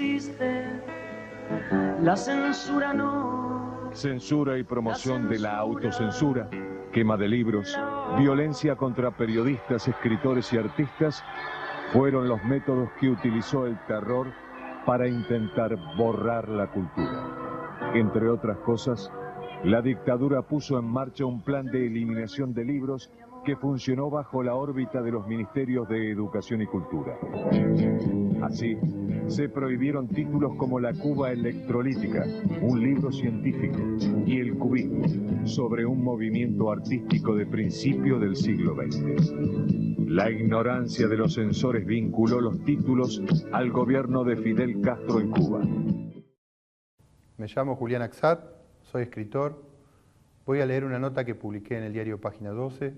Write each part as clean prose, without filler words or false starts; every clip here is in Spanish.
existe, la censura no. Censura y promoción de la autocensura, quema de libros, violencia contra periodistas, escritores y artistas fueron los métodos que utilizó el terror para intentar borrar la cultura. Entre otras cosas, la dictadura puso en marcha un plan de eliminación de libros que funcionó bajo la órbita de los ministerios de Educación y Cultura. Así, se prohibieron títulos como La Cuba electrolítica, un libro científico, y El cubismo, sobre un movimiento artístico de principio del siglo XX. La ignorancia de los censores vinculó los títulos al gobierno de Fidel Castro en Cuba. Me llamo Julián Axat, soy escritor. Voy a leer una nota que publiqué en el diario Página 12,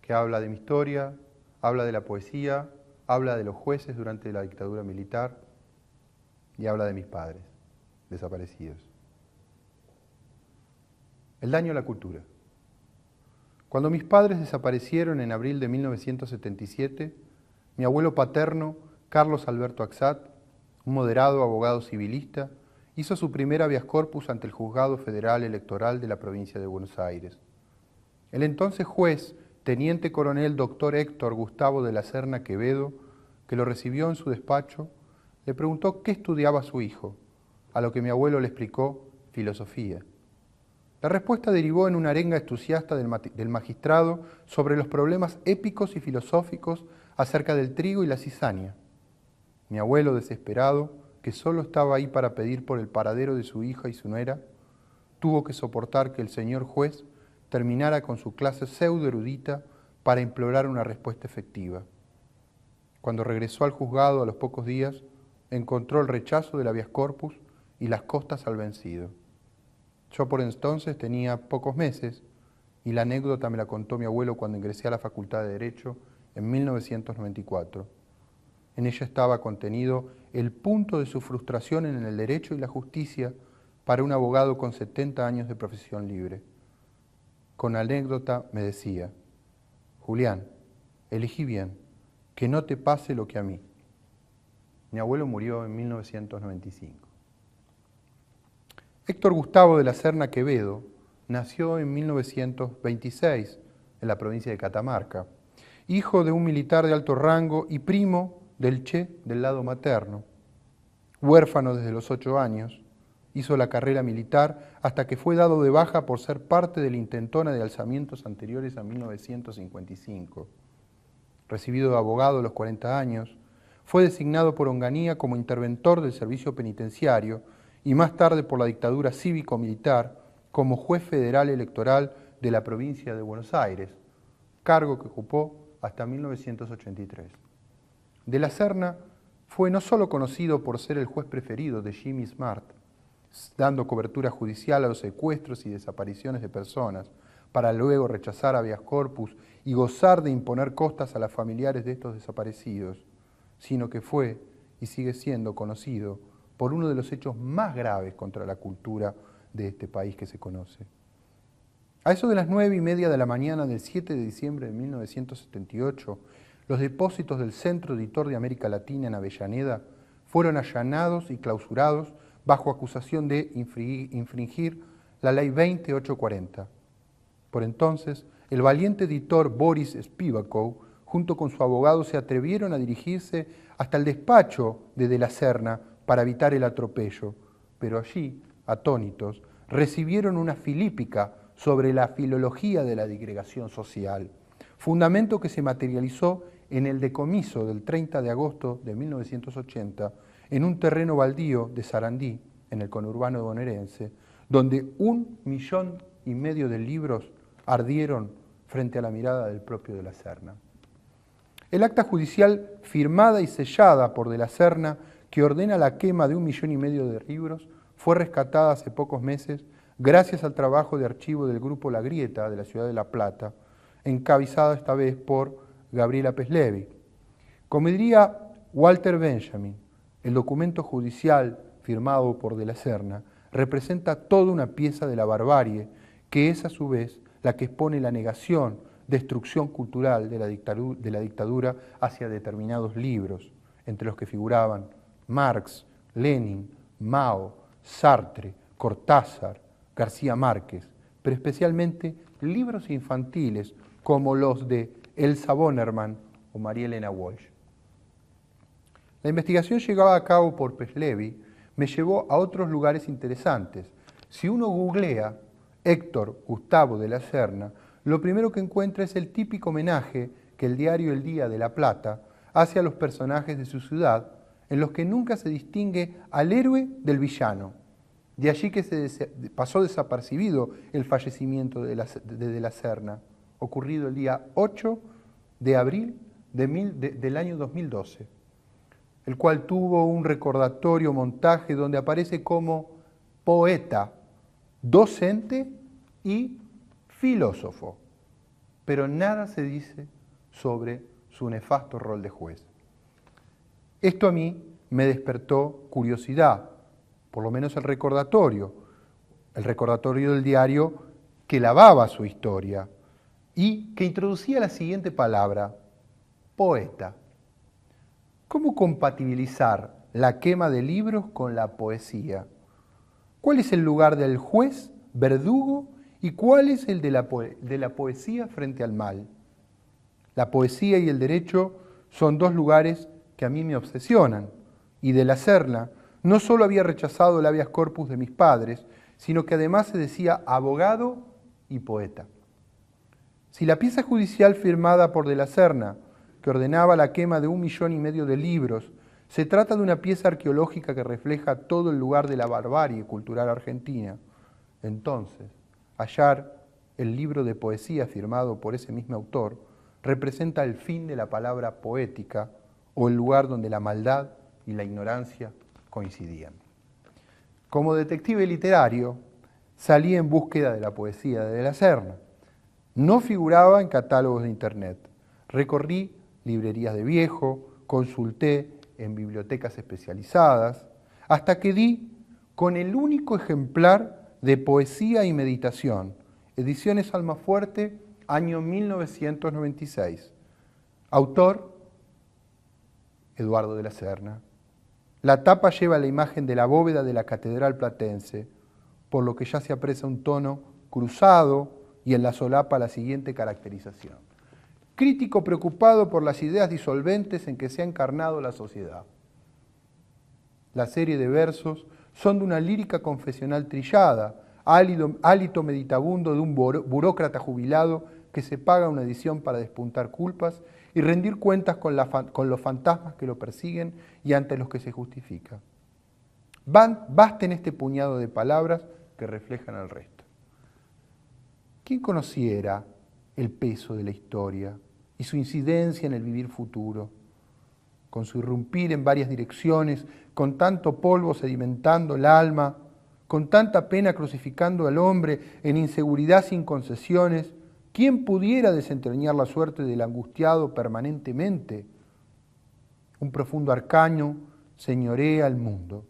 que habla de mi historia, habla de la poesía, habla de los jueces durante la dictadura militar y habla de mis padres, desaparecidos. El daño a la cultura. Cuando mis padres desaparecieron en abril de 1977, mi abuelo paterno, Carlos Alberto Axat, un moderado abogado civilista, hizo su primer habeas corpus ante el Juzgado Federal Electoral de la provincia de Buenos Aires. El entonces juez, teniente coronel doctor Héctor Gustavo de la Serna Quevedo, que lo recibió en su despacho, le preguntó qué estudiaba su hijo, a lo que mi abuelo le explicó filosofía. La respuesta derivó en una arenga entusiasta del magistrado sobre los problemas épicos y filosóficos acerca del trigo y la cizaña. Mi abuelo, desesperado, que solo estaba ahí para pedir por el paradero de su hija y su nuera, tuvo que soportar que el señor juez terminara con su clase pseudo-erudita para implorar una respuesta efectiva. Cuando regresó al juzgado a los pocos días, encontró el rechazo del habeas corpus y las costas al vencido. Yo por entonces tenía pocos meses y la anécdota me la contó mi abuelo cuando ingresé a la Facultad de Derecho en 1994. En ella estaba contenido el punto de su frustración en el derecho y la justicia para un abogado con 70 años de profesión libre. Con anécdota me decía: Julián, elegí bien, que no te pase lo que a mí. Mi abuelo murió en 1995. Héctor Gustavo de la Serna Quevedo nació en 1926 en la provincia de Catamarca, hijo de un militar de alto rango y primo del Che del lado materno. Huérfano desde los 8 años, hizo la carrera militar hasta que fue dado de baja por ser parte de la intentona de alzamientos anteriores a 1955. Recibido de abogado a los 40 años, fue designado por Onganía como interventor del servicio penitenciario y más tarde por la dictadura cívico-militar como juez federal electoral de la provincia de Buenos Aires, cargo que ocupó hasta 1983. De la Serna fue no solo conocido por ser el juez preferido de Jimmy Smart, dando cobertura judicial a los secuestros y desapariciones de personas, para luego rechazar habeas corpus y gozar de imponer costas a los familiares de estos desaparecidos, sino que fue y sigue siendo conocido por uno de los hechos más graves contra la cultura de este país que se conoce. A eso de las 9:30 de la mañana del 7 de diciembre de 1978, los depósitos del Centro Editor de América Latina en Avellaneda fueron allanados y clausurados bajo acusación de infringir la Ley 20840. Por entonces, el valiente editor Boris Spivakov, junto con su abogado, se atrevieron a dirigirse hasta el despacho de la Serna para evitar el atropello, pero allí, atónitos, recibieron una filípica sobre la filología de la digregación social, fundamento que se materializó en el decomiso del 30 de agosto de 1980 en un terreno baldío de Sarandí, en el conurbano bonaerense, donde 1,5 millones de libros ardieron frente a la mirada del propio de la Serna. El acta judicial firmada y sellada por de la Serna, que ordena la quema de 1,5 millones de libros, fue rescatada hace pocos meses gracias al trabajo de archivo del grupo La Grieta de la ciudad de La Plata, encabezado esta vez por Gabriela Peslevi. Como diría Walter Benjamin, el documento judicial firmado por de la Serna representa toda una pieza de la barbarie, que es a su vez la que expone la negación, destrucción cultural de la dictadura hacia determinados libros, entre los que figuraban Marx, Lenin, Mao, Sartre, Cortázar, García Márquez, pero especialmente libros infantiles como los de Elsa Bonnerman o María Elena Walsh. La investigación llevada a cabo por Peslevi me llevó a otros lugares interesantes. Si uno googlea Héctor Gustavo de la Serna, lo primero que encuentra es el típico homenaje que el diario El Día de La Plata hace a los personajes de su ciudad, en los que nunca se distingue al héroe del villano. De allí que pasó desapercibido el fallecimiento de la Serna, ocurrido el día 8 de abril del año 2012, el cual tuvo un recordatorio montaje donde aparece como poeta, docente y filósofo, pero nada se dice sobre su nefasto rol de juez. Esto a mí me despertó curiosidad, por lo menos el recordatorio del diario que lavaba su historia y que introducía la siguiente palabra, poeta. ¿Cómo compatibilizar la quema de libros con la poesía? ¿Cuál es el lugar del juez, verdugo, y cuál es el de la poesía frente al mal? La poesía y el derecho son dos lugares que a mí me obsesionan, y de la Serna no solo había rechazado el habeas corpus de mis padres, sino que además se decía abogado y poeta. Si la pieza judicial firmada por de la Serna, que ordenaba la quema de 1,5 millones de libros, se trata de una pieza arqueológica que refleja todo el lugar de la barbarie cultural argentina, entonces hallar el libro de poesía firmado por ese mismo autor representa el fin de la palabra poética o el lugar donde la maldad y la ignorancia coincidían. Como detective literario, salí en búsqueda de la poesía de la Serna. No figuraba en catálogos de internet. Recorrí librerías de viejo, consulté en bibliotecas especializadas, hasta que di con el único ejemplar de Poesía y Meditación, Ediciones Almafuerte, año 1996. Autor, Eduardo de la Serna. La tapa lleva la imagen de la bóveda de la Catedral Platense, por lo que ya se aprecia un tono cruzado y en la solapa la siguiente caracterización. Crítico preocupado por las ideas disolventes en que se ha encarnado la sociedad. La serie de versos son de una lírica confesional trillada, hálito meditabundo de un burócrata jubilado que se paga una edición para despuntar culpas y rendir cuentas con los fantasmas que lo persiguen y ante los que se justifica. Basten este puñado de palabras que reflejan el resto. ¿Quién conociera el peso de la historia y su incidencia en el vivir futuro? Con su irrumpir en varias direcciones, con tanto polvo sedimentando el alma, con tanta pena crucificando al hombre en inseguridad sin concesiones, ¿quién pudiera desentrañar la suerte del angustiado permanentemente? Un profundo arcaño señorea el mundo,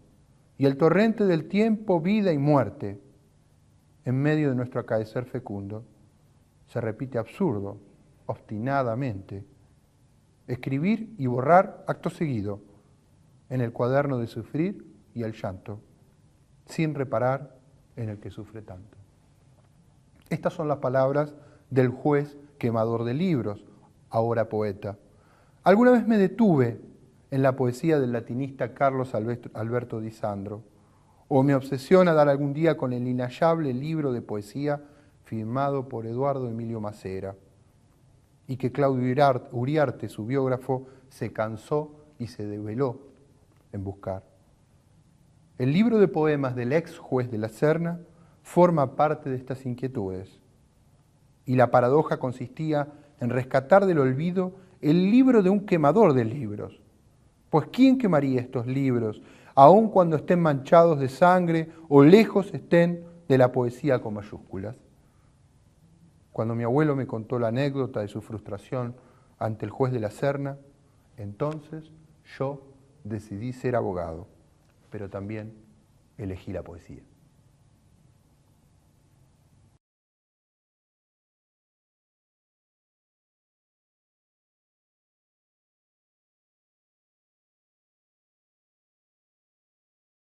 y el torrente del tiempo, vida y muerte, en medio de nuestro acaecer fecundo, se repite absurdo, obstinadamente, escribir y borrar acto seguido en el cuaderno de sufrir y el llanto, sin reparar en el que sufre tanto. Estas son las palabras del juez quemador de libros, ahora poeta. Alguna vez me detuve en la poesía del latinista Carlos Alberto Di Sandro, o me obsesiona dar algún día con el inhallable libro de poesía firmado por Eduardo Emilio Macera, y que Claudio Uriarte, su biógrafo, se cansó y se develó en buscar. El libro de poemas del ex juez de la Serna forma parte de estas inquietudes, y la paradoja consistía en rescatar del olvido el libro de un quemador de libros. Pues ¿quién quemaría estos libros, aun cuando estén manchados de sangre o lejos estén de la poesía con mayúsculas? Cuando mi abuelo me contó la anécdota de su frustración ante el juez de la Serna, entonces yo decidí ser abogado, pero también elegí la poesía.